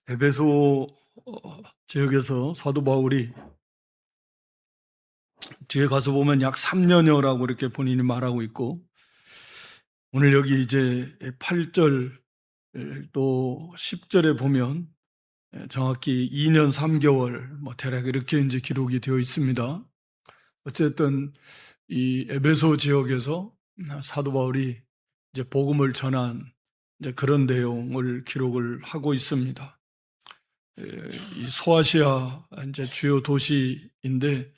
에베소 지역에서 사도 바울이 뒤에 가서 보면 약 3년여라고 이렇게 본인이 말하고 있고, 오늘 여기 이제 8절 또 10절에 보면 정확히 2년 3개월 대략 이렇게 이제 기록이 되어 있습니다. 어쨌든 이 에베소 지역에서 사도 바울이 이제 복음을 전한 이제 그런 내용을 기록을 하고 있습니다. 이 소아시아 이제 주요 도시인데,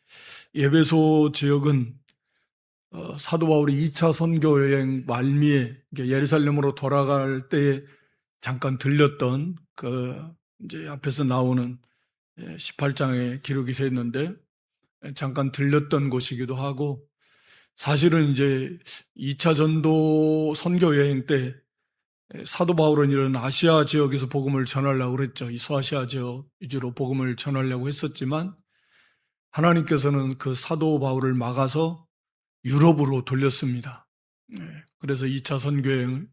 에베소 지역은 사도 바울이 2차 선교 여행 말미에 예루살렘으로 돌아갈 때에 잠깐 들렸던 이제 앞에서 나오는 18장에 기록이 되어 있는데, 잠깐 들렸던 곳이기도 하고, 사실은 이제 2차 전도 선교 여행 때 사도 바울은 이런 아시아 지역에서 복음을 전하려고 그랬죠. 이 소아시아 지역 위주로 복음을 전하려고 했었지만, 하나님께서는 그 사도 바울을 막아서 유럽으로 돌렸습니다. 그래서 2차 선교여행을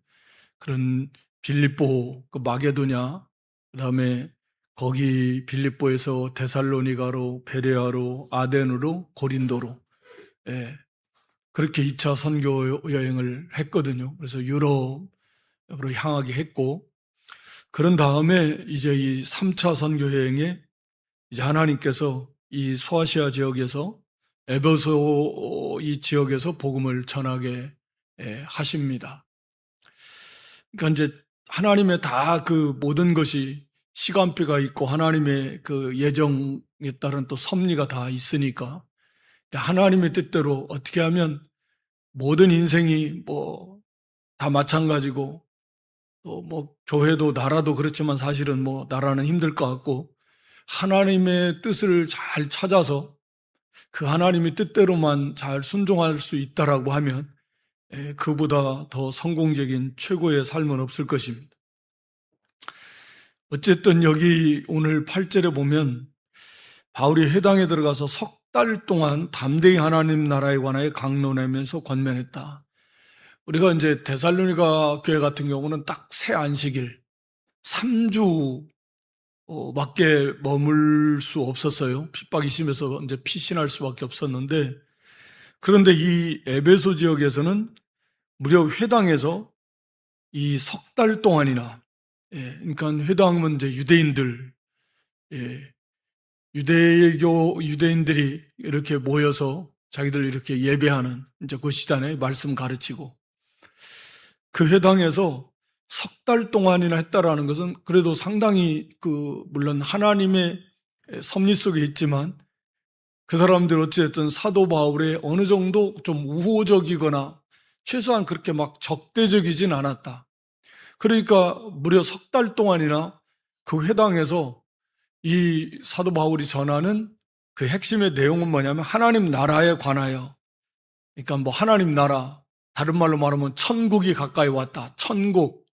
그런 빌립보, 마게도냐, 그 다음에 거기 빌립보에서 데살로니가로, 베레아로, 아덴으로, 고린도로, 그렇게 2차 선교 여행을 했거든요. 그래서 유럽으로 향하게 했고, 그런 다음에 이제 이 3차 선교 여행에 이제 하나님께서 이 소아시아 지역에서 에베소 이 지역에서 복음을 전하게 하십니다. 그러니까 이제 하나님의 다 그 모든 것이 시간표가 있고 하나님의 그 예정에 따른 또 섭리가 다 있으니까 하나님의 뜻대로 어떻게 하면 모든 인생이 다 마찬가지고, 또 교회도 나라도 그렇지만 사실은 나라는 힘들 것 같고, 하나님의 뜻을 잘 찾아서 그 하나님의 뜻대로만 잘 순종할 수 있다라고 하면 그보다 더 성공적인 최고의 삶은 없을 것입니다. 어쨌든 여기 오늘 8절에 보면 바울이 회당에 들어가서 석 달 동안 담대히 하나님 나라에 관하여 강론하면서 권면했다. 우리가 이제 데살로니가 교회 같은 경우는 딱 새 안식일 3주 밖에 머물 수 없었어요. 핍박이 심해서 이제 피신할 수밖에 없었는데, 그런데 이 에베소 지역에서는 무려 회당에서 이 석 달 동안이나, 그러니까 회당은 이제 유대인들, 유대인들이 이렇게 모여서 자기들 이렇게 예배하는 이제 곳이잖아요. 말씀 가르치고. 그 회당에서 석 달 동안이나 했다라는 것은 그래도 상당히 물론 하나님의 섭리 속에 있지만, 그 사람들 어찌됐든 사도 바울의 어느 정도 좀 우호적이거나 최소한 그렇게 막 적대적이진 않았다. 그러니까 무려 석 달 동안이나 그 회당에서 이 사도 바울이 전하는 그 핵심의 내용은 뭐냐면 하나님 나라에 관하여, 그러니까 하나님 나라, 다른 말로 말하면 천국이 가까이 왔다. 천국,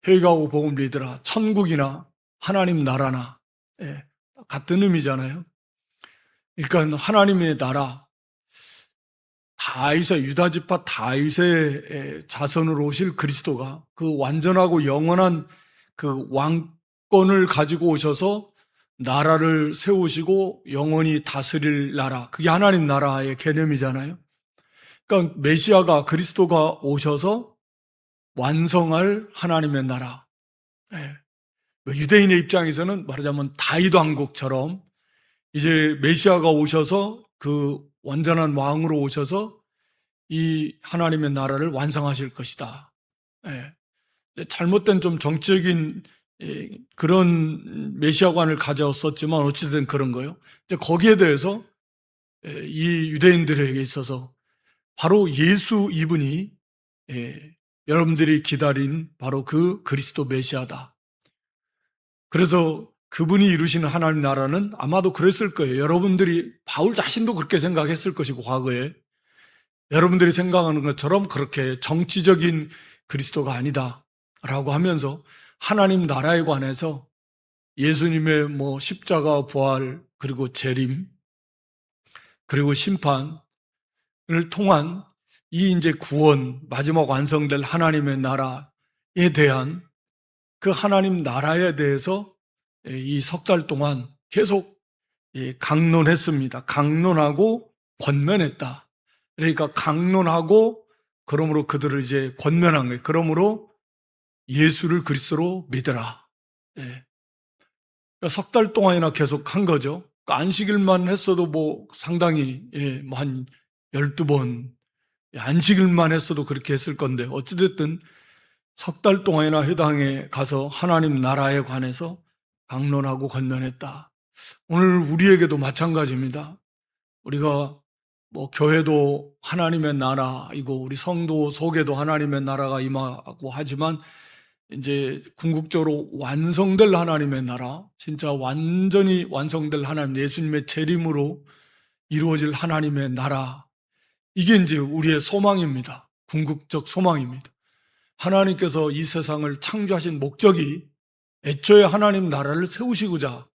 회개하고 복음 믿으라. 천국이나 하나님 나라나 같은 의미잖아요. 그러니까 하나님의 나라, 다윗의 유다지파 다윗의 자손으로 오실 그리스도가 그 완전하고 영원한 그 왕권을 가지고 오셔서 나라를 세우시고 영원히 다스릴 나라, 그게 하나님 나라의 개념이잖아요. 그러니까 메시아가, 그리스도가 오셔서 완성할 하나님의 나라. 유대인의 입장에서는 말하자면 다윗 왕국처럼 이제 메시아가 오셔서 그 완전한 왕으로 오셔서 이 하나님의 나라를 완성하실 것이다. 잘못된 좀 정치적인 그런 메시아관을 가졌었지만 어찌든 그런 거예요. 이제 거기에 대해서 이 유대인들에게 있어서 바로 예수 이분이 여러분들이 기다린 바로 그 그리스도 메시아다. 그래서 그분이 이루시는 하나님 나라는 아마도 그랬을 거예요. 여러분들이, 바울 자신도 그렇게 생각했을 것이고, 과거에 여러분들이 생각하는 것처럼 그렇게 정치적인 그리스도가 아니다 라고 하면서 하나님 나라에 관해서 예수님의 십자가 부활, 그리고 재림, 그리고 심판을 통한 이 이제 구원, 마지막 완성될 하나님의 나라에 대한 그 하나님 나라에 대해서 이 석 달 동안 계속 강론했습니다. 강론하고 권면했다. 그러니까 강론하고 그러므로 그들을 이제 권면한 거예요. 그러므로 예수를 그리스도로 믿으라. 예. 그러니까 석 달 동안이나 계속 한 거죠. 그러니까 안식일만 했어도 뭐 상당히 뭐 한 12번 안식일만 했어도 그렇게 했을 건데 어찌됐든 석 달 동안이나 회당에 가서 하나님 나라에 관해서 강론하고 권면했다. 오늘 우리에게도 마찬가지입니다. 우리가 뭐 교회도 하나님의 나라이고 우리 성도 속에도 하나님의 나라가 임하고 하지만 이제 궁극적으로 완성될 하나님의 나라, 진짜 완전히 완성될 하나님, 예수님의 재림으로 이루어질 하나님의 나라, 이게 이제 우리의 소망입니다. 궁극적 소망입니다. 하나님께서 이 세상을 창조하신 목적이 애초에 하나님 나라를 세우시고자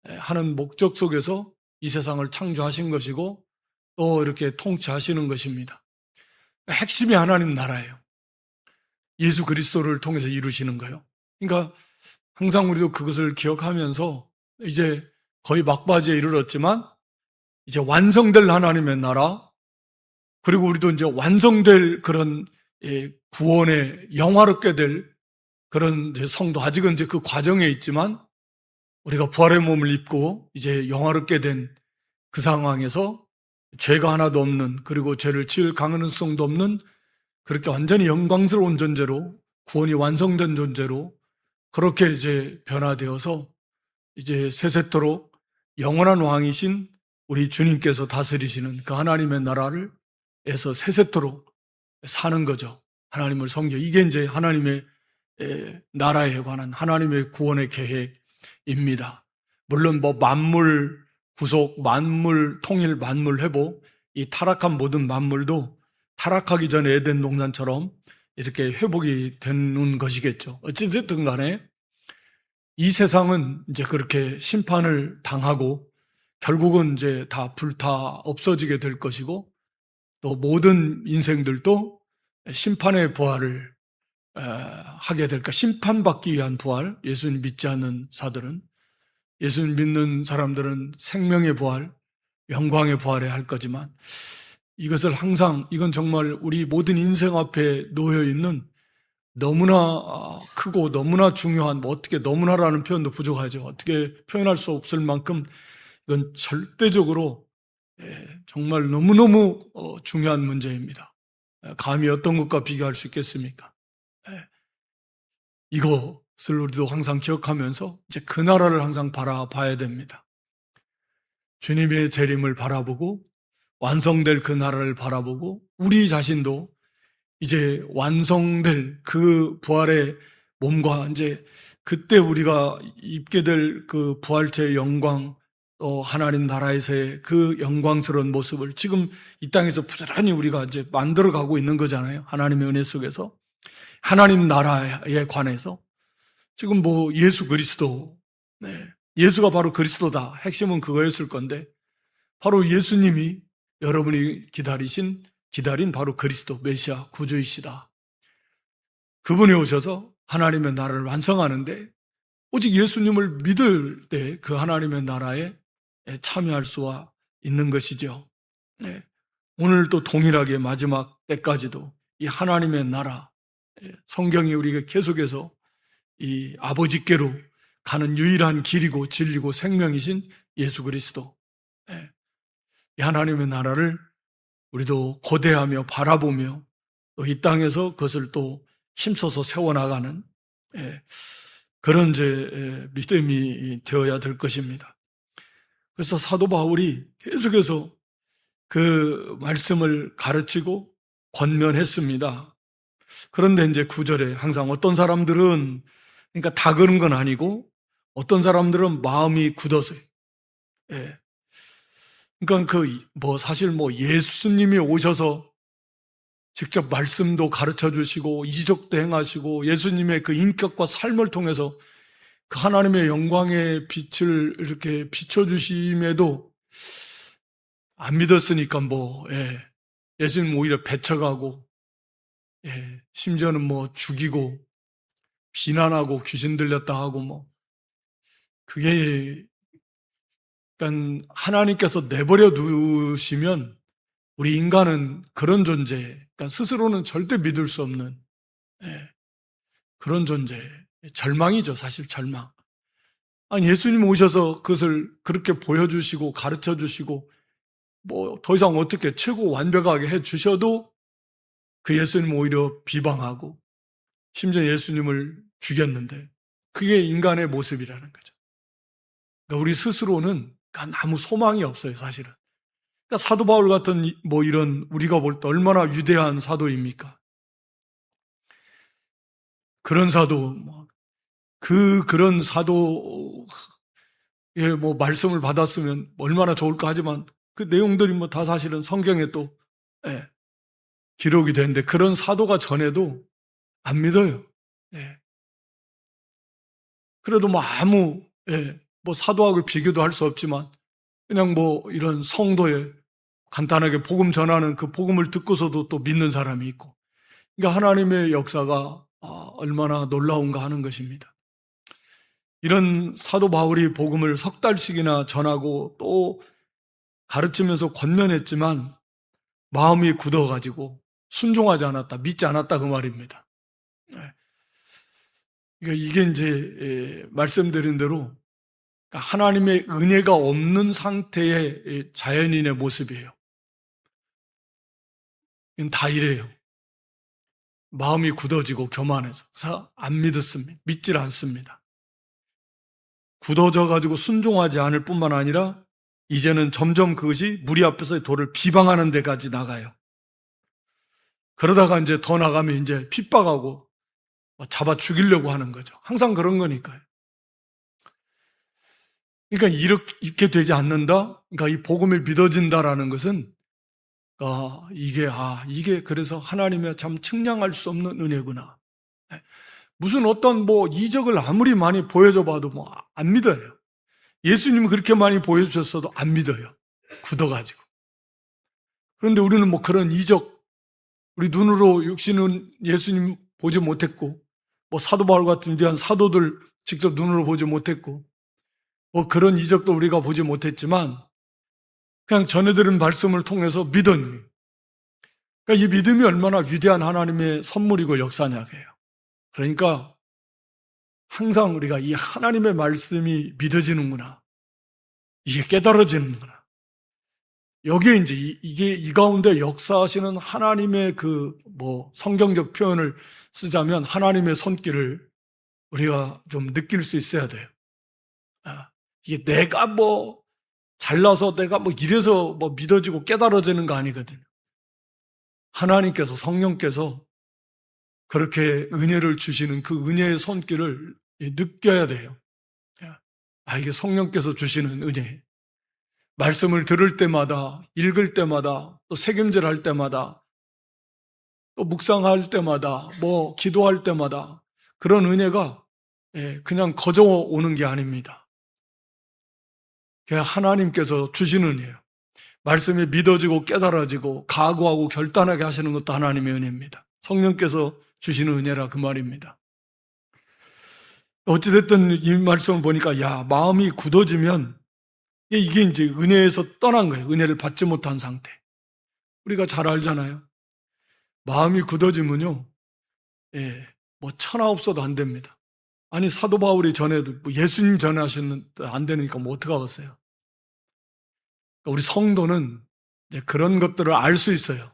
하는 목적 속에서 이 세상을 창조하신 것이고 또 이렇게 통치하시는 것입니다. 핵심이 하나님 나라예요. 예수 그리스도를 통해서 이루시는 거예요. 그러니까 항상 우리도 그것을 기억하면서 이제 거의 막바지에 이르렀지만 이제 완성될 하나님의 나라, 그리고 우리도 이제 완성될 그런 구원에 영화롭게 될 그런 이제 성도, 아직은 이제 그 과정에 있지만 우리가 부활의 몸을 입고 이제 영화롭게 된 그 상황에서 죄가 하나도 없는, 그리고 죄를 지을 가능성도 없는 그렇게 완전히 영광스러운 존재로, 구원이 완성된 존재로 그렇게 이제 변화되어서 이제 세세토록 영원한 왕이신 우리 주님께서 다스리시는 그 하나님의 나라를 에서 세세토록 사는 거죠. 하나님을 섬겨. 이게 이제 하나님의 나라에 관한 하나님의 구원의 계획입니다. 물론 뭐 만물 구속, 만물 통일, 만물 회복, 이 타락한 모든 만물도 타락하기 전에 에덴 동산처럼 이렇게 회복이 되는 것이겠죠. 어찌됐든 간에 이 세상은 이제 그렇게 심판을 당하고 결국은 이제 다 불타 없어지게 될 것이고 또 모든 인생들도 심판의 부활을 하게 될까? 심판받기 위한 부활, 예수님 믿지 않는 자들은, 예수님 믿는 사람들은 생명의 부활, 영광의 부활에 할 거지만 이것을 항상, 이건 정말 우리 모든 인생 앞에 놓여 있는 너무나 크고 너무나 중요한, 뭐 어떻게 너무나라는 표현도 부족하죠. 어떻게 표현할 수 없을 만큼 이건 절대적으로 정말 너무너무 중요한 문제입니다. 감히 어떤 것과 비교할 수 있겠습니까? 이것을 우리도 항상 기억하면서 이제 그 나라를 항상 바라봐야 됩니다. 주님의 재림을 바라보고 완성될 그 나라를 바라보고 우리 자신도 이제 완성될 그 부활의 몸과 이제 그때 우리가 입게 될 그 부활체의 영광, 또 하나님 나라에서의 그 영광스러운 모습을 지금 이 땅에서 부지런히 우리가 이제 만들어 가고 있는 거잖아요. 하나님의 은혜 속에서. 하나님 나라에 관해서. 지금 뭐 예수 그리스도, 예수가 바로 그리스도다. 핵심은 그거였을 건데, 바로 예수님이 여러분이 기다린 바로 그리스도, 메시아, 구주이시다. 그분이 오셔서 하나님의 나라를 완성하는데, 오직 예수님을 믿을 때 그 하나님의 나라에 참여할 수가 있는 것이죠. 네. 오늘도 동일하게 마지막 때까지도 이 하나님의 나라, 성경이 우리가 계속해서 이 아버지께로 가는 유일한 길이고 진리고 생명이신 예수 그리스도, 이 하나님의 나라를 우리도 고대하며 바라보며 또 이 땅에서 그것을 또 힘써서 세워나가는 그런 이제 믿음이 되어야 될 것입니다. 그래서 사도 바울이 계속해서 그 말씀을 가르치고 권면했습니다. 그런데 이제 9절에 항상 어떤 사람들은, 그러니까 다 그런 건 아니고 어떤 사람들은 마음이 굳어서요. 그러니까 사실 예수님이 오셔서 직접 말씀도 가르쳐 주시고 이적도 행하시고 예수님의 그 인격과 삶을 통해서 그 하나님의 영광의 빛을 이렇게 비춰주심에도 안 믿었으니까 예수님 오히려 배척하고, 심지어는 죽이고, 비난하고, 귀신 들렸다 하고, 그게, 그러니까 하나님께서 내버려 두시면 우리 인간은 그런 존재, 그러니까 스스로는 절대 믿을 수 없는, 예, 그런 존재, 절망이죠, 사실 절망. 아니, 예수님 오셔서 그것을 그렇게 보여주시고 가르쳐 주시고 뭐 더 이상 어떻게 최고 완벽하게 해 주셔도 그 예수님 오히려 비방하고 심지어 예수님을 죽였는데 그게 인간의 모습이라는 거죠. 그러니까 우리 스스로는 아무 소망이 없어요, 사실은. 그러니까 사도 바울 같은 뭐 이런 우리가 볼 때 얼마나 위대한 사도입니까? 그런 사도, 그런 사도의 뭐 말씀을 받았으면 얼마나 좋을까 하지만 그 내용들이 뭐 다 사실은 성경에 또 예, 기록이 되는데 그런 사도가 전해도 안 믿어요. 예. 그래도 뭐 뭐 사도하고 비교도 할 수 없지만 그냥 뭐 이런 성도에 간단하게 복음 전하는 그 복음을 듣고서도 또 믿는 사람이 있고. 그러니까 하나님의 역사가 얼마나 놀라운가 하는 것입니다. 이런 사도 바울이 복음을 석 달씩이나 전하고 또 가르치면서 권면했지만 마음이 굳어가지고 순종하지 않았다, 믿지 않았다 그 말입니다. 그러니까 이게 이제 말씀드린 대로 하나님의 은혜가 없는 상태의 자연인의 모습이에요. 이건 다 이래요. 마음이 굳어지고 교만해서 안 믿었습니다. 믿질 않습니다. 굳어져가지고 순종하지 않을 뿐만 아니라 이제는 점점 그것이 무리 앞에서 도를 비방하는 데까지 나가요. 그러다가 이제 더 나가면 이제 핍박하고 잡아 죽이려고 하는 거죠. 항상 그런 거니까요. 그러니까 이렇게 되지 않는다? 그러니까 이 복음이 믿어진다라는 것은 이게 그래서 하나님의 참 측량할 수 없는 은혜구나. 무슨 어떤 뭐 이적을 아무리 많이 보여줘 봐도 뭐 안 믿어요. 예수님은 그렇게 많이 보여주셨어도 안 믿어요. 굳어가지고. 그런데 우리는 뭐 그런 이적, 우리 눈으로 육신은 예수님 보지 못했고, 뭐 사도 바울 같은 위대한 사도들 직접 눈으로 보지 못했고, 뭐 그런 이적도 우리가 보지 못했지만, 그냥 전해드린 말씀을 통해서 믿었니. 그러니까 이 믿음이 얼마나 위대한 하나님의 선물이고 역사냐고요. 그러니까 항상 우리가 이 하나님의 말씀이 믿어지는구나. 이게 깨달아지는구나. 여기에 이제 이게 이 가운데 역사하시는 하나님의 성경적 표현을 쓰자면 하나님의 손길을 우리가 좀 느낄 수 있어야 돼요. 이게 내가 뭐 잘나서 내가 뭐 이래서 뭐 믿어지고 깨달아지는 거 아니거든요. 하나님께서 성령께서 그렇게 은혜를 주시는 그 은혜의 손길을 느껴야 돼요. 이게 성령께서 주시는 은혜. 말씀을 들을 때마다, 읽을 때마다, 또 책임질 할 때마다, 또 묵상할 때마다, 뭐 기도할 때마다 그런 은혜가 그냥 거저 오는 게 아닙니다. 그냥 하나님께서 주시는 은혜예요. 말씀이 믿어지고 깨달아지고 각오하고 결단하게 하시는 것도 하나님의 은혜입니다. 성령께서 주시는 은혜라 그 말입니다. 어찌됐든 이 말씀을 보니까 마음이 굳어지면 이게 이제 은혜에서 떠난 거예요. 은혜를 받지 못한 상태. 우리가 잘 알잖아요. 마음이 굳어지면요, 뭐 천하 없어도 안 됩니다. 아니 사도 바울이 전에도 뭐 예수님 전하시는 안 되니까 뭐 어떡하겠어요. 그러니까 우리 성도는 이제 그런 것들을 알 수 있어요.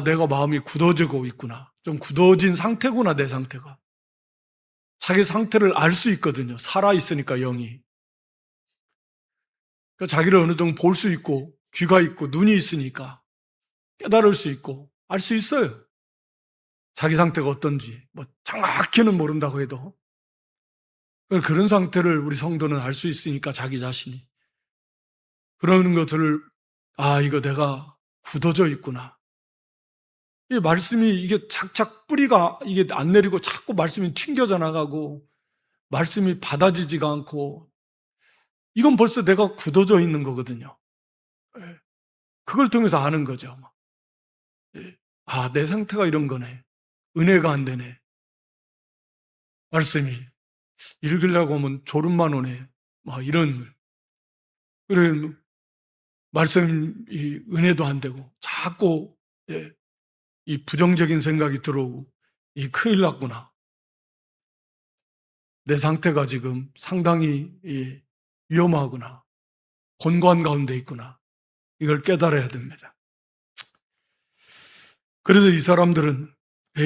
내가 마음이 굳어지고 있구나. 좀 굳어진 상태구나, 내 상태가. 자기 상태를 알 수 있거든요. 살아있으니까 영이. 그러니까 자기를 어느 정도 볼 수 있고 귀가 있고 눈이 있으니까 깨달을 수 있고 알 수 있어요. 자기 상태가 어떤지 뭐 정확히는 모른다고 해도 그런 상태를 우리 성도는 알 수 있으니까 자기 자신이 그러는 것들을 이거 내가 굳어져 있구나. 이 말씀이 이게 착착 뿌리가 이게 안 내리고 자꾸 말씀이 튕겨져 나가고 말씀이 받아지지가 않고 이건 벌써 내가 굳어져 있는 거거든요. 그걸 통해서 아는 거죠. 내 상태가 이런 거네. 은혜가 안 되네. 말씀이. 읽으려고 하면 졸음만 오네. 막 이런, 그래, 말씀, 은혜도 안 되고, 자꾸, 예, 이 부정적인 생각이 들어오고, 이 큰일 났구나. 내 상태가 지금 상당히 위험하구나. 곤고한 가운데 있구나. 이걸 깨달아야 됩니다. 그래서 이 사람들은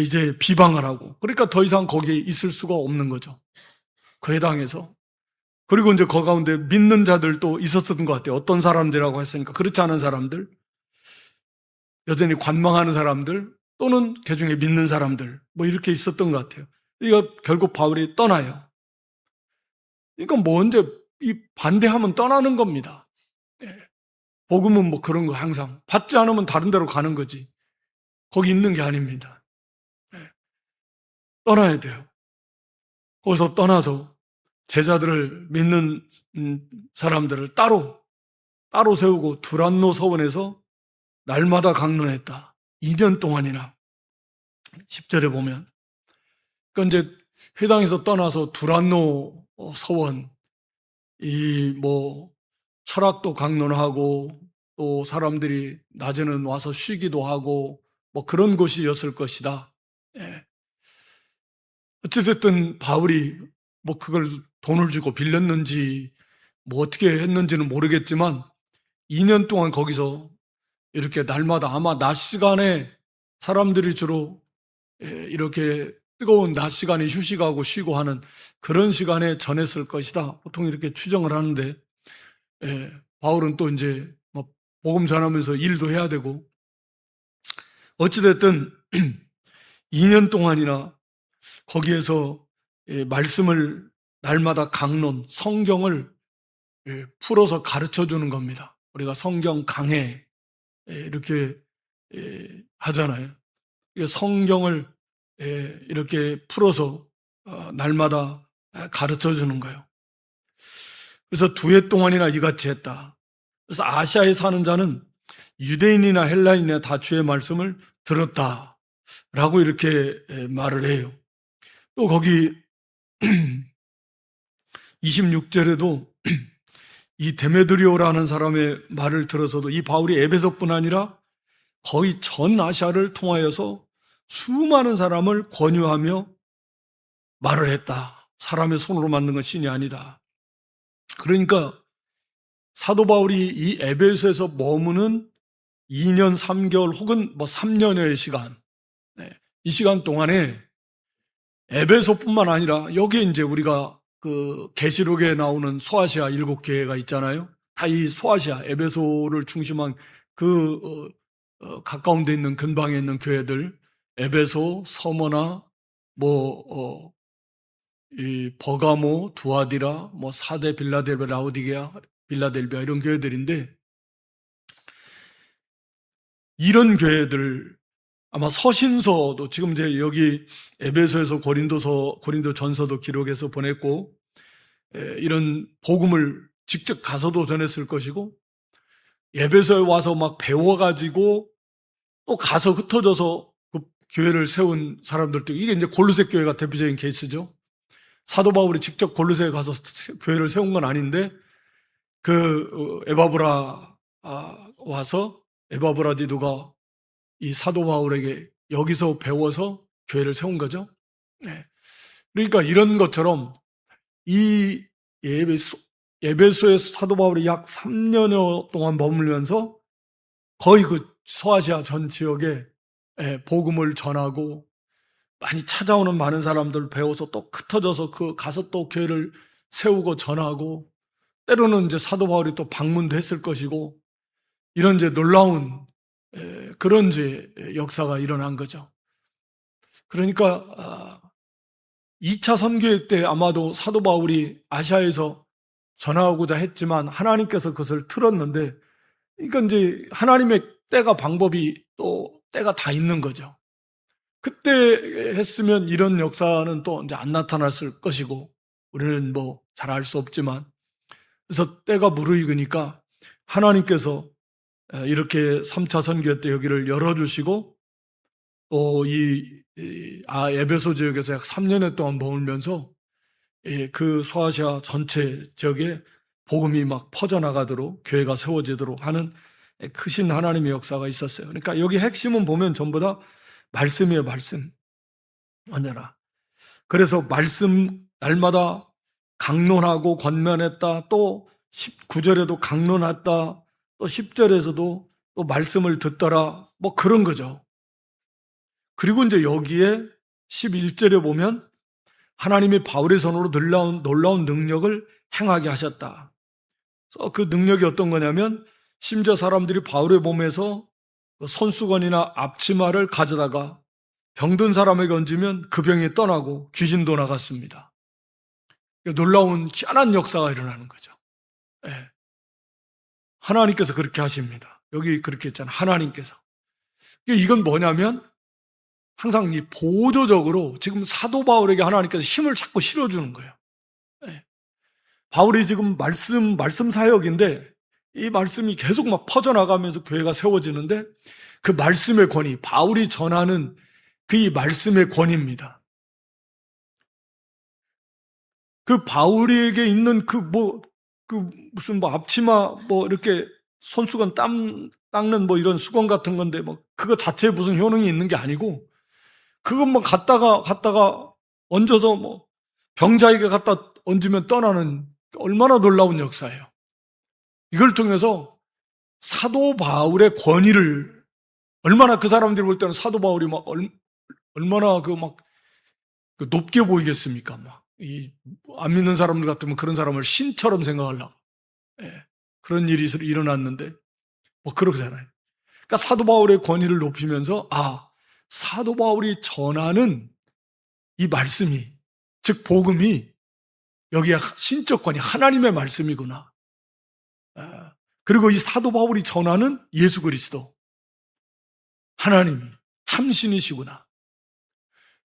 이제 비방을 하고, 그러니까 더 이상 거기에 있을 수가 없는 거죠. 그 해당에서. 그리고 이제 그 가운데 믿는 자들도 있었던 것 같아요. 어떤 사람들이라고 했으니까 그렇지 않은 사람들, 여전히 관망하는 사람들, 또는 개중에 믿는 사람들, 뭐 이렇게 있었던 것 같아요. 그러니까 결국 바울이 떠나요. 그러니까 먼저 이 반대하면 떠나는 겁니다. 예. 복음은 뭐 그런 거 항상 받지 않으면 다른 데로 가는 거지. 거기 있는 게 아닙니다. 예. 떠나야 돼요. 거기서 떠나서 제자들을 믿는 사람들을 따로 세우고 두란노 서원에서 날마다 강론했다. 2년 동안이나. 10절에 보면. 그러니까 이제 회당에서 떠나서 두란노 서원, 철학도 강론하고 또 사람들이 낮에는 와서 쉬기도 하고 뭐 그런 곳이었을 것이다. 예. 어찌됐든 바울이 뭐 그걸 돈을 주고 빌렸는지 뭐 어떻게 했는지는 모르겠지만 2년 동안 거기서 이렇게 날마다 아마 낮 시간에 사람들이 주로 이렇게 뜨거운 낮 시간에 휴식하고 쉬고 하는 그런 시간에 전했을 것이다. 보통 이렇게 추정을 하는데 바울은 또 이제 뭐 복음 전하면서 일도 해야 되고 어찌됐든 2년 동안이나 거기에서 말씀을 날마다 강론, 성경을 풀어서 가르쳐 주는 겁니다. 우리가 성경 강해 이렇게 하잖아요. 성경을 이렇게 풀어서 날마다 가르쳐 주는 거예요. 그래서 2해 동안이나 이같이 했다. 그래서 아시아에 사는 자는 유대인이나 헬라인이나 다 주의 말씀을 들었다라고 이렇게 말을 해요. 또 거기 26절에도 이 데메드리오라는 사람의 말을 들어서도 이 바울이 에베소뿐 아니라 거의 전 아시아를 통하여서 수많은 사람을 권유하며 말을 했다. 사람의 손으로 만든 건 신이 아니다. 그러니까 사도 바울이 이 에베소에서 머무는 2년 3개월 혹은 뭐 3년여의 시간, 이 시간 동안에 에베소뿐만 아니라 여기에 이제 우리가 그 계시록에 나오는 소아시아 7교회가 있잖아요. 다 이 소아시아 에베소를 중심한 그 가까운 데 있는 근방에 있는 교회들, 에베소, 서머나, 이 버가모, 두아디라, 사대 빌라델베, 라오디게아, 빌라델비아 이런 교회들인데 이런 교회들 아마 서신서도 지금 이제 여기 에베소에서 고린도 전서도 기록해서 보냈고 이런 복음을 직접 가서도 전했을 것이고 에베소에 와서 막 배워가지고 또 가서 흩어져서 그 교회를 세운 사람들도 이게 이제 골로새 교회가 대표적인 케이스죠. 사도 바울이 직접 골로새에 가서 교회를 세운 건 아닌데 그 에바브라 와서 에바브라 디도가 이 사도 바울에게 여기서 배워서 교회를 세운 거죠. 네. 그러니까 이런 것처럼 이 에베소의 사도 바울이 약 3년여 동안 머물면서 거의 그 소아시아 전 지역에 복음을 전하고 많이 찾아오는 많은 사람들 배워서 또 흩어져서 가서 또 교회를 세우고 전하고 때로는 이제 사도 바울이 또 방문도 했을 것이고 이런 이제 놀라운 그런 이제 역사가 일어난 거죠. 그러니까 2차 선교회 때 아마도 사도 바울이 아시아에서 전하고자 했지만 하나님께서 그것을 틀었는데 그러니까 이제 하나님의 때가 방법이 또 때가 다 있는 거죠. 그때 했으면 이런 역사는 또 이제 안 나타났을 것이고 우리는 뭐 잘 알 수 없지만 그래서 때가 무르익으니까 하나님께서 이렇게 3차 선교 때 여기를 열어주시고 또 에베소 지역에서 약 3년여 동안 머물면서 그 소아시아 전체 지역에 복음이 막 퍼져나가도록 교회가 세워지도록 하는 크신 하나님의 역사가 있었어요. 그러니까 여기 핵심은 보면 전부 다 말씀이에요, 말씀. 언제나. 그래서 말씀 날마다 강론하고 권면했다. 또 19절에도 강론했다. 또 10절에서도 또 말씀을 듣더라. 뭐 그런 거죠. 그리고 이제 여기에 11절에 보면 하나님이 바울의 손으로 놀라운 능력을 행하게 하셨다. 그 능력이 어떤 거냐면 심지어 사람들이 바울의 몸에서 손수건이나 앞치마를 가져다가 병든 사람에게 얹으면 그 병이 떠나고 귀신도 나갔습니다. 놀라운 희한한 역사가 일어나는 거죠. 예. 하나님께서 그렇게 하십니다. 여기 그렇게 했잖아요. 하나님께서. 이건 뭐냐면 항상 이 보조적으로 지금 사도 바울에게 하나님께서 힘을 자꾸 실어주는 거예요. 예. 바울이 지금 말씀 사역인데 이 말씀이 계속 막 퍼져나가면서 교회가 세워지는데 그 말씀의 권위, 바울이 전하는 그 이 말씀의 권위입니다. 그 바울에게 있는 무슨 앞치마 이렇게 손수건 닦는 이런 수건 같은 건데 그거 자체에 무슨 효능이 있는 게 아니고 그것만 갖다가 얹어서 병자에게 갖다 얹으면 떠나는 얼마나 놀라운 역사예요. 이걸 통해서 사도 바울의 권위를 얼마나 그 사람들이 볼 때는 사도 바울이 얼마나 높게 보이겠습니까? 안 믿는 사람들 같으면 그런 사람을 신처럼 생각하려고. 예, 그런 일이 일어났는데, 그러잖아요. 그러니까 사도 바울의 권위를 높이면서, 사도 바울이 전하는 이 말씀이, 즉, 복음이, 여기에 신적 권위, 하나님의 말씀이구나. 그리고 이 사도 바울이 전하는 예수 그리스도, 하나님이 참신이시구나.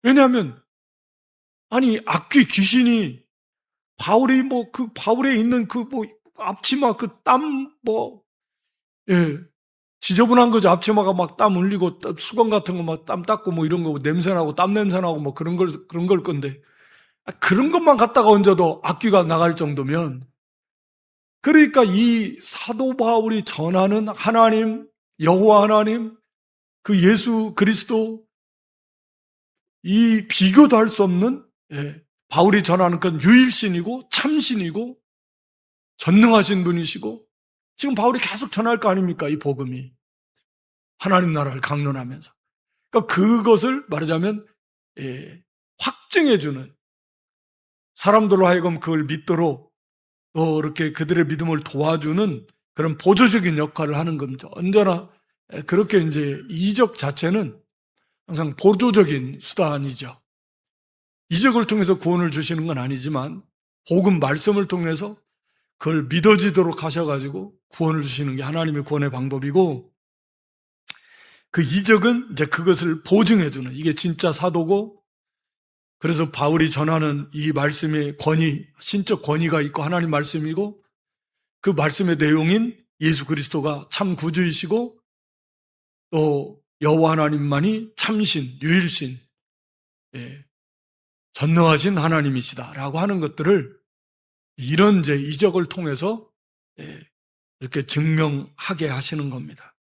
왜냐하면 악귀 귀신이 바울이 바울에 있는 앞치마 땀 지저분한 거죠. 앞치마가 막 땀 흘리고 수건 같은 거 막 땀 닦고 이런 거 냄새 나고 땀 냄새 나고 그런 걸 건데 그런 것만 갖다가 얹어도 악귀가 나갈 정도면 그러니까 이 사도 바울이 전하는 하나님 여호와 하나님 그 예수 그리스도 이 비교도 할 수 없는 바울이 전하는 건 유일신이고 참신이고 전능하신 분이시고 지금 바울이 계속 전할 거 아닙니까? 이 복음이 하나님 나라를 강론하면서 그러니까 그것을 말하자면 확증해주는 사람들로 하여금 그걸 믿도록 또 이렇게 그들의 믿음을 도와주는 그런 보조적인 역할을 하는 겁니다. 언제나 그렇게 이제 이적 자체는 항상 보조적인 수단이죠. 이적을 통해서 구원을 주시는 건 아니지만 복음 말씀을 통해서 그걸 믿어지도록 하셔가지고 구원을 주시는 게 하나님의 구원의 방법이고 그 이적은 이제 그것을 보증해주는 이게 진짜 사도고 그래서 바울이 전하는 이 말씀의 권위, 신적 권위가 있고 하나님 말씀이고 그 말씀의 내용인 예수 그리스도가 참 구주이시고 또 여호와 하나님만이 참신, 유일신, 전능하신 하나님이시다라고 하는 것들을 이런 이제 이적을 통해서 이렇게 증명하게 하시는 겁니다.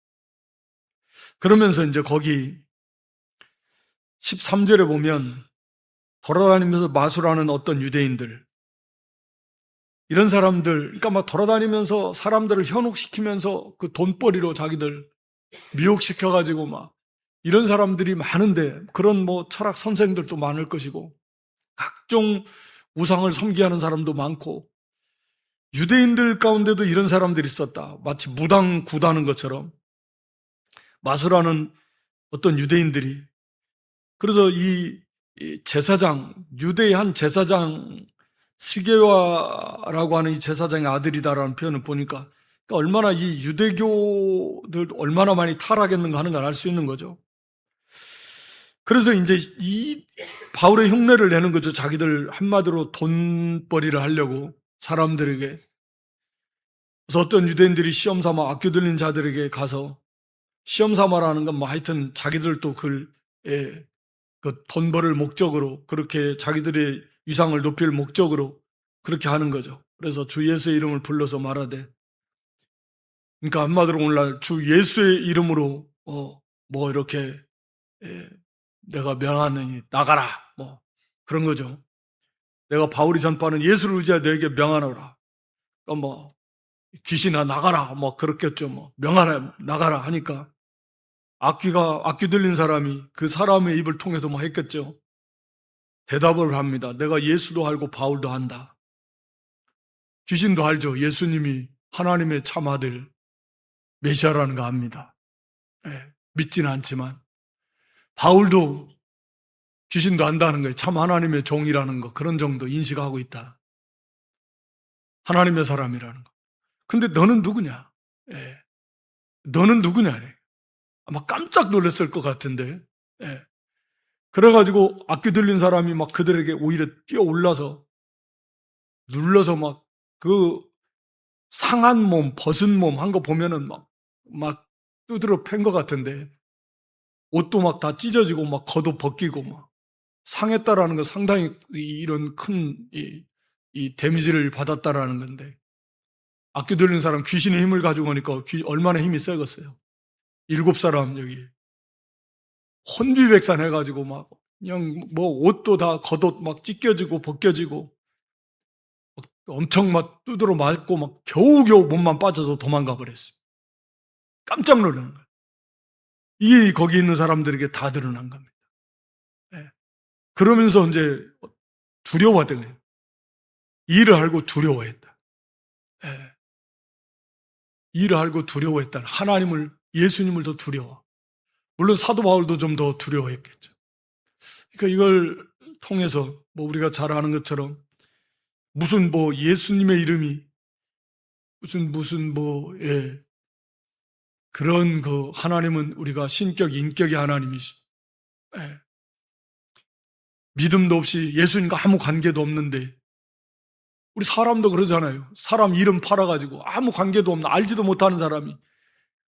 그러면서 이제 거기 13절에 보면 돌아다니면서 마술하는 어떤 유대인들 이런 사람들 그러니까 돌아다니면서 사람들을 현혹시키면서 그 돈벌이로 자기들 미혹시켜가지고 이런 사람들이 많은데 그런 철학 선생들도 많을 것이고 각종 우상을 섬기하는 사람도 많고 유대인들 가운데도 이런 사람들이 있었다. 마치 무당 구다는 것처럼 마술하는 어떤 유대인들이 그래서 이 제사장 유대의 한 제사장 스게와라고 하는 이 제사장의 아들이다라는 표현을 보니까 얼마나 이 유대교들 얼마나 많이 타락했는가 하는 걸 알 수 있는 거죠. 그래서 이제 이 바울의 흉내를 내는 거죠. 자기들 한마디로 돈벌이를 하려고 사람들에게. 그래서 어떤 유대인들이 시험 삼아 악교 들린 자들에게 가서 시험 삼아라는 건 하여튼 자기들도 그 돈 벌을 목적으로 그렇게 자기들의 위상을 높일 목적으로 그렇게 하는 거죠. 그래서 주 예수의 이름을 불러서 말하되, 그러니까 한마디로 오늘날 주 예수의 이름으로 뭐 이렇게 내가 명하느니 나가라 뭐 그런 거죠. 내가 바울이 전파하는 예수를 의지하여 너에게 명하노라. 그러니까 뭐 귀신아 나가라 뭐 그렇겠죠. 뭐 명하라 나가라 하니까 악귀 들린 사람이 그 사람의 입을 통해서 뭐 했겠죠. 대답을 합니다. 내가 예수도 알고 바울도 안다. 귀신도 알죠. 예수님이 하나님의 참 아들 메시아라는 거 압니다. 믿지는 않지만 바울도 귀신도 안다는 거예요. 참 하나님의 종이라는 거 그런 정도 인식하고 있다. 하나님의 사람이라는 거. 근데 너는 누구냐? 너는 누구냐? 아마 깜짝 놀랐을 것 같은데. 그래가지고 악기 들린 사람이 막 그들에게 오히려 뛰어 올라서 눌러서 막 그 상한 몸, 벗은 몸 한 거 보면은 막 두드러 팬 것 같은데 옷도 막 다 찢어지고 막 겉옷 벗기고 막 상했다라는 건 상당히 이런 큰 이 데미지를 받았다라는 건데 악기 들린 사람 귀신의 힘을 가지고 오니까 얼마나 힘이 세겠어요. 7사람 여기 혼비백산 해가지고 막 그냥 뭐 옷도 다 겉옷 막 찢겨지고 벗겨지고 엄청 막 두드러 맞고 막 겨우겨우 몸만 빠져서 도망가 버렸습니다. 깜짝 놀라는 거예요. 이게 거기 있는 사람들에게 다 드러난 겁니다. 그러면서 이제 두려워하던 거예요. 일을 알고 두려워했다. 일을 알고 두려워했다. 하나님을, 예수님을 더 두려워. 물론 사도 바울도 좀 더 두려워했겠죠. 그러니까 이걸 통해서 뭐 우리가 잘 아는 것처럼 무슨 뭐 예수님의 이름이 무슨 그런 그 하나님은 우리가 신격, 인격의 하나님이시. 믿음도 없이 예수님과 아무 관계도 없는데 우리 사람도 그러잖아요. 사람 이름 팔아가지고 아무 관계도 없는 알지도 못하는 사람이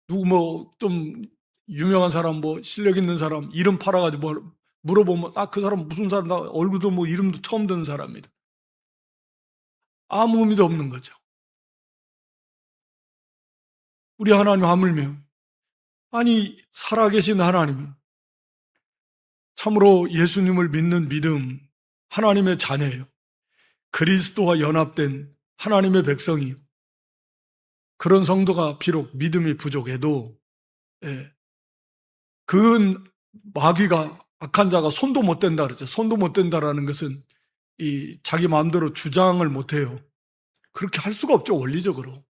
누구 뭐 좀 유명한 사람 뭐 실력 있는 사람 이름 팔아가지고 뭐 물어보면 그 사람 무슨 사람 나 얼굴도 뭐 이름도 처음 듣는 사람이다. 아무 의미도 없는 거죠. 우리 하나님 하물며 아니 살아계신 하나님 참으로 예수님을 믿는 믿음 하나님의 자녀예요. 그리스도와 연합된 하나님의 백성이요. 그런 성도가 비록 믿음이 부족해도 그 마귀가 악한 자가 손도 못 댄다 그러죠. 손도 못 댄다라는 것은 이 자기 마음대로 주장을 못 해요. 그렇게 할 수가 없죠. 원리적으로.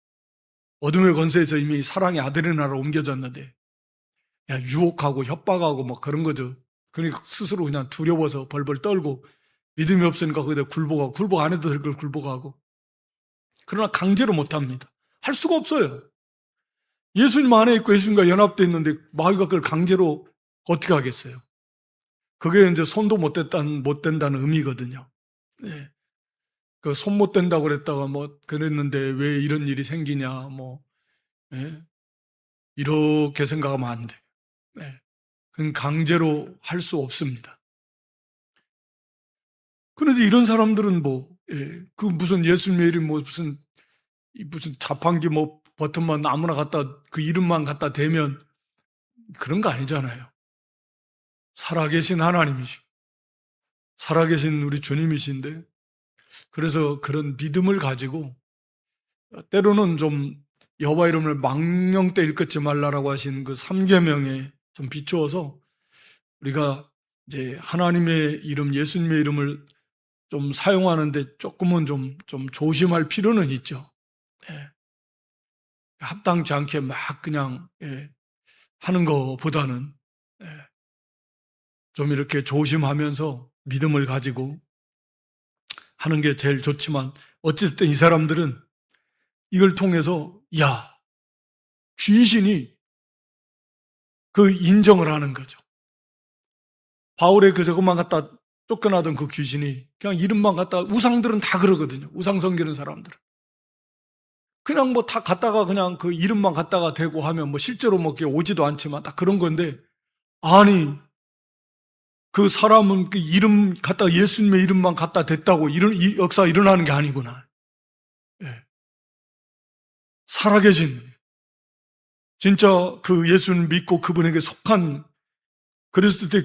어둠의 권세에서 이미 사랑의 아들의 나라로 옮겨졌는데 유혹하고 협박하고 뭐 그런 거죠. 그러니까 스스로 그냥 두려워서 벌벌 떨고 믿음이 없으니까 거기다 굴복 안 해도 될 걸 굴복하고. 그러나 강제로 못합니다. 할 수가 없어요. 예수님 안에 있고 예수님과 연합되어 있는데 마귀가 그걸 강제로 어떻게 하겠어요? 그게 이제 손도 못 댄다는 의미거든요. 그 손 못 댄다고 그랬다가 뭐 그랬는데 왜 이런 일이 생기냐 이렇게 생각하면 안 돼. 그건 강제로 할 수 없습니다. 그런데 이런 사람들은 그 무슨 예수님의 이름 무슨 자판기 버튼만 아무나 그 이름만 갖다 대면 그런 거 아니잖아요. 살아계신 하나님이시고, 살아계신 우리 주님이신데, 그래서 그런 믿음을 가지고, 때로는 좀 여호와 이름을 망령때 일컫지 말라라고 하신 그 3계명에 좀 비추어서 우리가 이제 하나님의 이름, 예수님의 이름을 좀 사용하는데 조금은 좀 조심할 필요는 있죠. 합당치 않게 막 그냥 하는 것보다는 좀 이렇게 조심하면서 믿음을 가지고 하는 게 제일 좋지만 어쨌든 이 사람들은 이걸 통해서 귀신이 그 인정을 하는 거죠. 바울의 저것만 갖다 쫓겨나던 그 귀신이 그냥 이름만 갖다 우상들은 다 그러거든요. 우상 섬기는 사람들은. 그냥 다 갖다가 그냥 그 이름만 갖다가 대고 하면 실제로 그게 오지도 않지만 딱 그런 건데 아니 그 사람은 그 이름 갖다 예수님의 이름만 갖다 댔다고 이런 이 역사가 일어나는 게 아니구나. 예. 살아계신 진짜 그 예수를 믿고 그분에게 속한 그랬을 때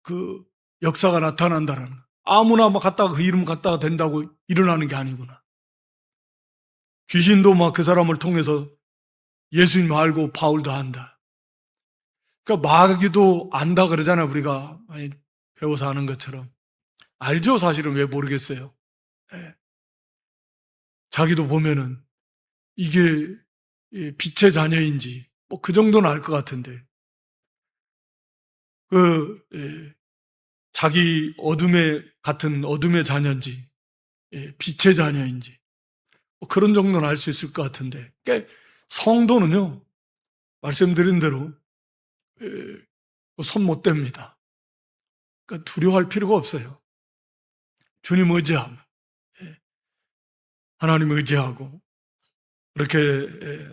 그 역사가 나타난다라는 거. 아무나 막 갖다가 그 이름 갖다가 된다고 일어나는 게 아니구나. 귀신도 막 그 사람을 통해서 예수님 알고 바울도 안다. 그러니까 마귀도 안다 그러잖아요. 우리가 많이 배워서 아는 것처럼. 알죠. 사실은 왜 모르겠어요. 예. 자기도 보면은 이게 빛의 자녀인지 뭐 그 정도는 알 것 같은데 자기 같은 어둠의 자녀인지 빛의 자녀인지 뭐 그런 정도는 알 수 있을 것 같은데 그러니까 성도는요 말씀드린 대로 손 못 댑니다. 그러니까 두려워할 필요가 없어요. 주님 의지하고 하나님 의지하고 그렇게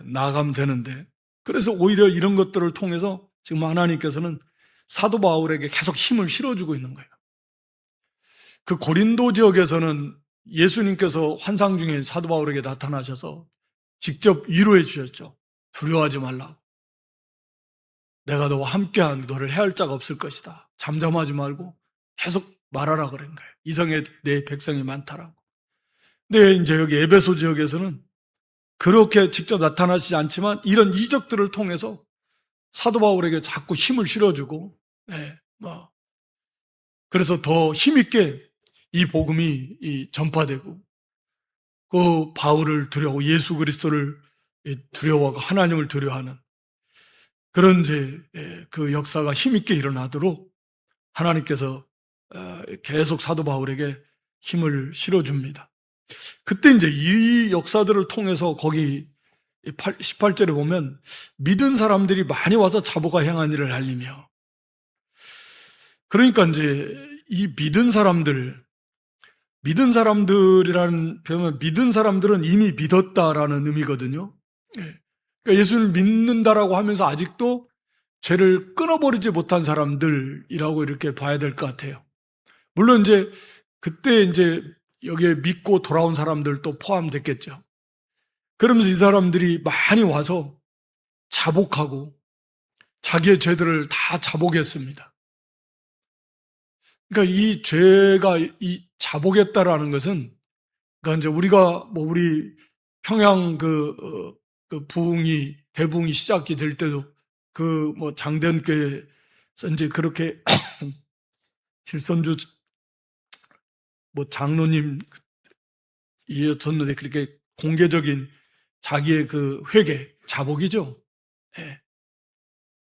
나아가면 되는데 그래서 오히려 이런 것들을 통해서 지금 하나님께서는 사도 바울에게 계속 힘을 실어주고 있는 거예요. 그 고린도 지역에서는 예수님께서 환상 중에 사도 바울에게 나타나셔서 직접 위로해 주셨죠. 두려워하지 말라고. 내가 너와 함께한 너를 해할 자가 없을 것이다. 잠잠하지 말고 계속 말하라 그런 거예요. 이성에 내 백성이 많다라고. 근데 이제 여기 에베소 지역에서는 그렇게 직접 나타나시지 않지만 이런 이적들을 통해서 사도 바울에게 자꾸 힘을 실어주고, 그래서 더 힘있게 이 복음이 전파되고, 그 바울을 두려워하고 예수 그리스도를 두려워하고 하나님을 두려워하는 그런 그 역사가 힘있게 일어나도록 하나님께서 계속 사도 바울에게 힘을 실어줍니다. 그때 이제 이 역사들을 통해서 거기 18절에 보면 믿은 사람들이 많이 와서 자보가 행한 일을 알리며 그러니까 이제 이 믿은 사람들이라는 표현은 믿은 사람들은 이미 믿었다라는 의미거든요. 그러니까 예수를 믿는다라고 하면서 아직도 죄를 끊어버리지 못한 사람들이라고 이렇게 봐야 될 것 같아요. 물론 이제 그때 이제 여기에 믿고 돌아온 사람들도 포함됐겠죠. 그러면서 이 사람들이 많이 와서 자복하고 자기의 죄들을 다 자복했습니다. 그러니까 이 죄가 이 자복했다라는 것은 그러니까 이제 우리가 우리 평양 그 대부흥이 시작이 될 때도 장대현교회에서 이제 그렇게 질선주 장로님 이었었는데 그렇게 공개적인 자기의 그 회개, 자복이죠.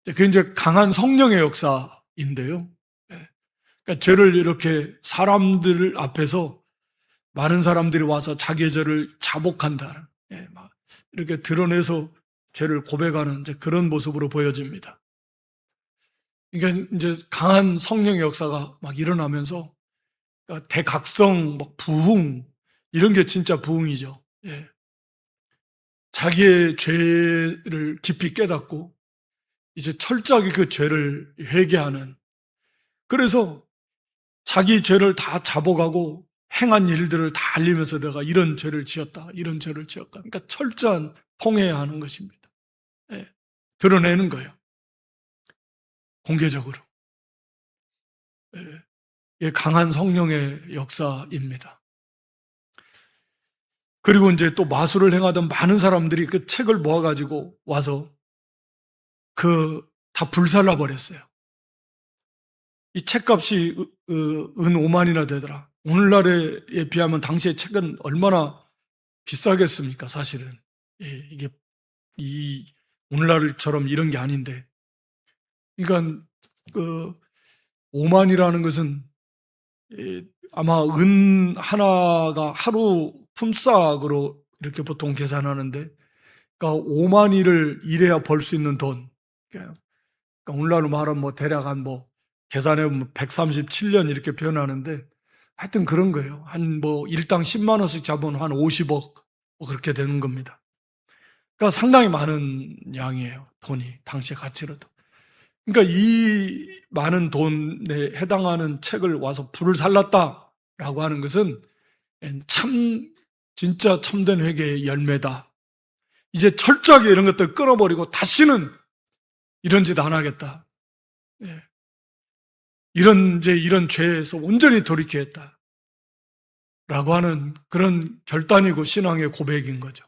그게 이제 강한 성령의 역사인데요. 그러니까 죄를 이렇게 사람들 앞에서 많은 사람들이 와서 자기의 죄를 자복한다. 이렇게 드러내서 죄를 고백하는 이제 그런 모습으로 보여집니다. 그러니까 이제 강한 성령의 역사가 막 일어나면서 대각성, 부흥, 이런 게 진짜 부흥이죠. 자기의 죄를 깊이 깨닫고, 이제 철저하게 그 죄를 회개하는, 그래서 자기 죄를 다 자복하고 행한 일들을 다 알리면서 내가 이런 죄를 지었다, 이런 죄를 지었다. 그러니까 철저한 통회하는 것입니다. 드러내는 거예요. 공개적으로. 강한 성령의 역사입니다. 그리고 이제 또 마술을 행하던 많은 사람들이 그 책을 모아가지고 와서 다 불살라 버렸어요. 이 책값이 은 5만이나 되더라. 오늘날에 비하면 당시의 책은 얼마나 비싸겠습니까, 사실은. 이게 오늘날처럼 이런 게 아닌데. 그러니까 5만이라는 것은 아마 은 하나가 하루 품삯으로 이렇게 보통 계산하는데, 그러니까 5만이를 일해야 벌 수 있는 돈. 그러니까 오늘날로 말하면 대략 계산해보면 137년 이렇게 표현하는데, 하여튼 그런 거예요. 일당 10만 원씩 잡으면 한 50억 그렇게 되는 겁니다. 그러니까 상당히 많은 양이에요. 돈이 당시의 가치로도. 그러니까 이 많은 돈에 해당하는 책을 와서 불을 살랐다라고 하는 것은 진짜 참된 회개의 열매다. 이제 철저하게 이런 것들 끊어버리고 다시는 이런 짓 안 하겠다. 예. 이런 죄에서 온전히 돌이키겠다. 라고 하는 그런 결단이고 신앙의 고백인 거죠.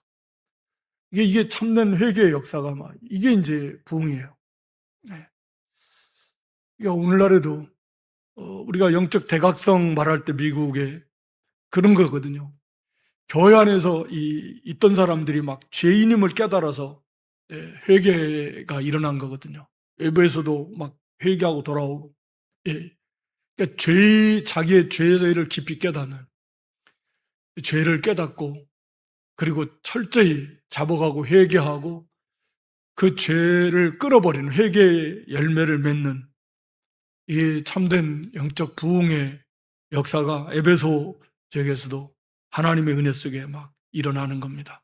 이게 참된 회개의 역사가 이게 이제 부흥이에요. 네. 그러니까 오늘날에도 우리가 영적 대각성 말할 때 미국에 그런 거거든요. 교회 안에서 있던 사람들이 막 죄인임을 깨달아서 회개가 일어난 거거든요. 외부에서도 막 회개하고 돌아오고, 그러니까 자기의 죄에서 깊이 깨닫는, 죄를 깨닫고, 그리고 철저히 잡아가고 회개하고, 그 죄를 끌어버리는 회개의 열매를 맺는 이 참된 영적 부흥의 역사가 에베소 지역에서도 하나님의 은혜 속에 막 일어나는 겁니다.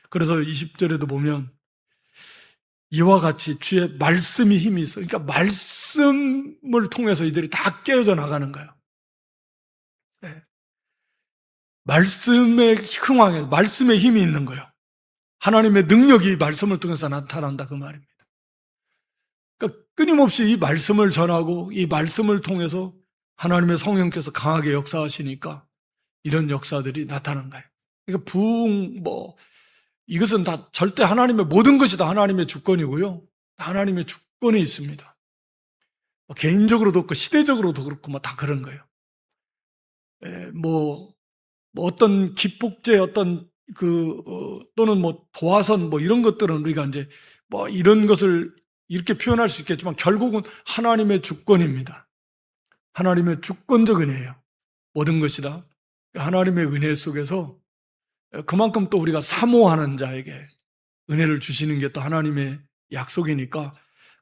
그래서 20절에도 보면 이와 같이 주의 말씀이 힘이 있어. 그러니까 말씀을 통해서 이들이 다 깨어져 나가는 거예요. 네. 말씀의 흥황에 말씀의 힘이 있는 거예요. 하나님의 능력이 말씀을 통해서 나타난다 그 말입니다. 그러니까 끊임없이 이 말씀을 전하고 이 말씀을 통해서 하나님의 성령께서 강하게 역사하시니까 이런 역사들이 나타난 거예요. 그러니까 부흥 이것은 다 절대 하나님의 모든 것이 다 하나님의 주권이고요. 하나님의 주권이 있습니다. 개인적으로도 그렇고 시대적으로도 그렇고 다 그런 거예요. 어떤 기폭제 또는 도화선 이런 것들은 우리가 이제 이런 것을 이렇게 표현할 수 있겠지만 결국은 하나님의 주권입니다. 하나님의 주권적 은혜예요. 모든 것이 다 하나님의 은혜 속에서 그만큼 또 우리가 사모하는 자에게 은혜를 주시는 게 또 하나님의 약속이니까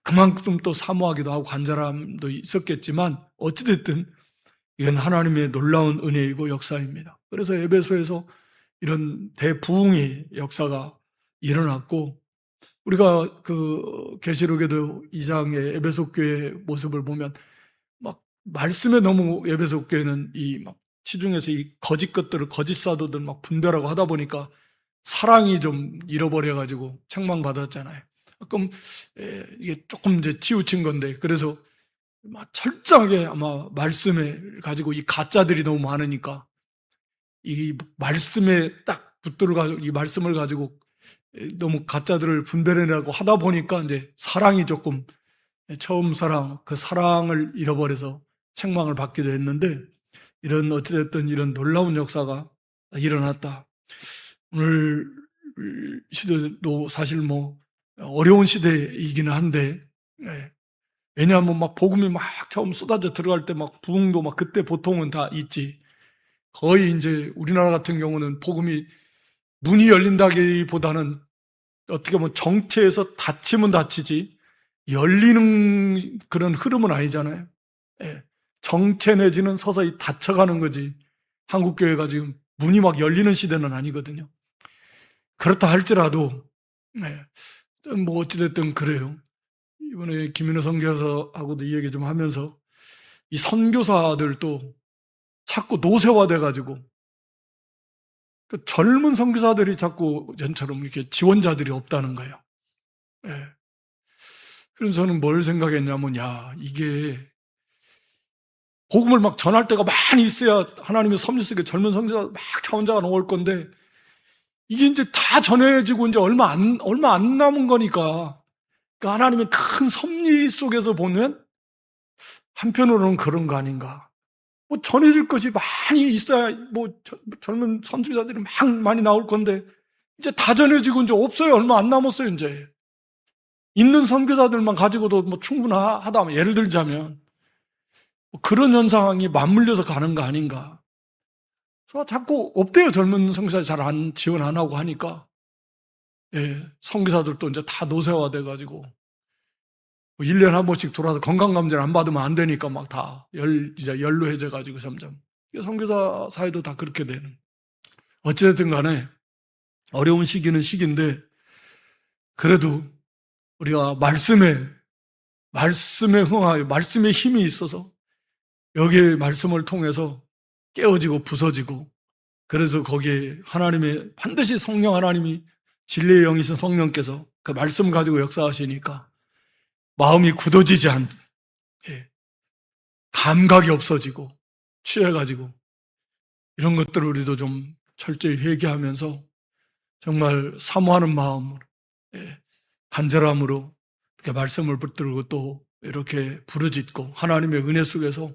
그만큼 또 사모하기도 하고 간절함도 있었겠지만 어찌됐든 이건 하나님의 놀라운 은혜이고 역사입니다. 그래서 에베소에서 이런 대부흥의 역사가 일어났고 우리가 그 계시록에도 2장의 에베소 교회의 모습을 보면 말씀에 너무 에베소 교회는 시중에서 이 거짓 것들을 거짓 사도들 분별하고 하다 보니까 사랑이 좀 잃어버려가지고 책망받았잖아요. 그럼 이게 조금 이제 치우친 건데 그래서 철저하게 아마 말씀에 가지고 이 가짜들이 너무 많으니까 이 말씀에 딱 붙들어 가지고 이 말씀을 가지고 너무 가짜들을 분별해내고 하다 보니까 이제 사랑이 조금 처음 사랑 그 사랑을 잃어버려서 책망을 받기도 했는데 이런 어찌됐든 이런 놀라운 역사가 일어났다. 오늘 시대도 사실 어려운 시대이기는 한데 왜냐하면 복음이 처음 쏟아져 들어갈 때 부흥도 그때 보통은 다 있지. 거의 이제 우리나라 같은 경우는 복음이 문이 열린다기보다는 어떻게 보면 정체에서 닫히면 닫히지 열리는 그런 흐름은 아니잖아요. 정체 내지는 서서히 닫혀가는 거지. 한국교회가 지금 문이 열리는 시대는 아니거든요. 그렇다 할지라도 어찌됐든 그래요. 이번에 김인호 선교사하고도 이 얘기 좀 하면서 이 선교사들도 자꾸 노쇠화돼가지고 젊은 선교사들이 자꾸 전처럼 이렇게 지원자들이 없다는 거예요. 그래서 저는 뭘 생각했냐면 이게 복음을 전할 때가 많이 있어야 하나님의 섭리 속에 젊은 선교사 자원자가 나올 건데 이게 이제 다 전해지고 이제 얼마 안 남은 거니까 하나님의 큰 섭리 속에서 보면 한편으로는 그런 거 아닌가. 전해질 것이 많이 있어야 젊은 선교사들이 많이 나올 건데 이제 다 전해지고 이제 없어요. 얼마 안 남았어요. 이제 있는 선교사들만 가지고도 충분하다. 예를 들자면 그런 현상이 맞물려서 가는 거 아닌가. 자꾸 없대요. 젊은 선교사 잘 지원 안 하고 하니까 선교사들도 이제 다 노쇠화돼가지고 1년에 한 번씩 들어와서 건강검진 안 받으면 안 되니까 다 이제 연로해져가지고 점점. 선교사 사회도 다 그렇게 되는. 어찌됐든 간에 어려운 시기는 시기인데 그래도 우리가 말씀에 말씀에 흥하여 말씀의 힘이 있어서 여기에 말씀을 통해서 깨어지고 부서지고, 그래서 거기에 하나님의 반드시 성령 하나님이 진리의 영이신 성령께서 그 말씀 가지고 역사하시니까 마음이 굳어지지 않, 감각이 없어지고 취해가지고, 이런 것들을 우리도 좀 철저히 회개하면서 정말 사모하는 마음으로, 간절함으로 이렇게 말씀을 붙들고 또 이렇게 부르짖고 하나님의 은혜 속에서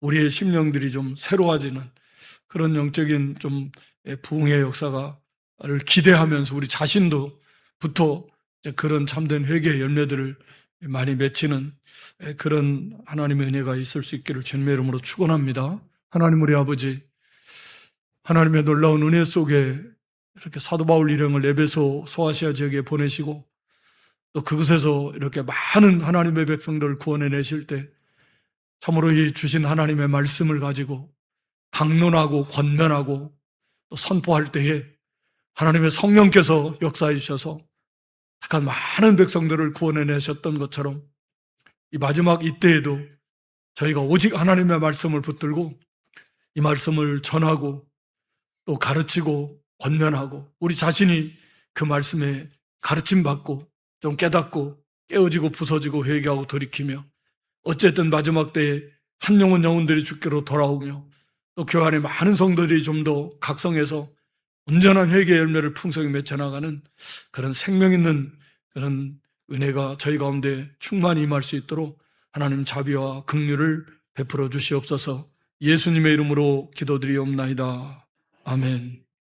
우리의 심령들이 좀 새로워지는 그런 영적인 좀 부흥의 역사를 기대하면서 우리 자신도부터 그런 참된 회개의 열매들을 많이 맺히는 그런 하나님의 은혜가 있을 수 있기를 주님의 이름으로 축원합니다. 하나님 우리 아버지, 하나님의 놀라운 은혜 속에 이렇게 사도 바울 일행을 에베소 소아시아 지역에 보내시고 또 그곳에서 이렇게 많은 하나님의 백성들을 구원해 내실 때 참으로 이 주신 하나님의 말씀을 가지고 강론하고 권면하고 또 선포할 때에 하나님의 성령께서 역사해 주셔서 착한 많은 백성들을 구원해 내셨던 것처럼 이 마지막 이때에도 저희가 오직 하나님의 말씀을 붙들고 이 말씀을 전하고 또 가르치고 권면하고 우리 자신이 그 말씀에 가르침받고 좀 깨닫고 깨어지고 부서지고 회개하고 돌이키며 어쨌든 마지막 때에 한 영혼들이 주께로 돌아오며 또 교회 안에 많은 성도들이 좀 더 각성해서 온전한 회개의 열매를 풍성히 맺혀나가는 그런 생명 있는 그런 은혜가 저희 가운데 충만히 임할 수 있도록 하나님 자비와 긍휼을 베풀어 주시옵소서. 예수님의 이름으로 기도드리옵나이다. 아멘.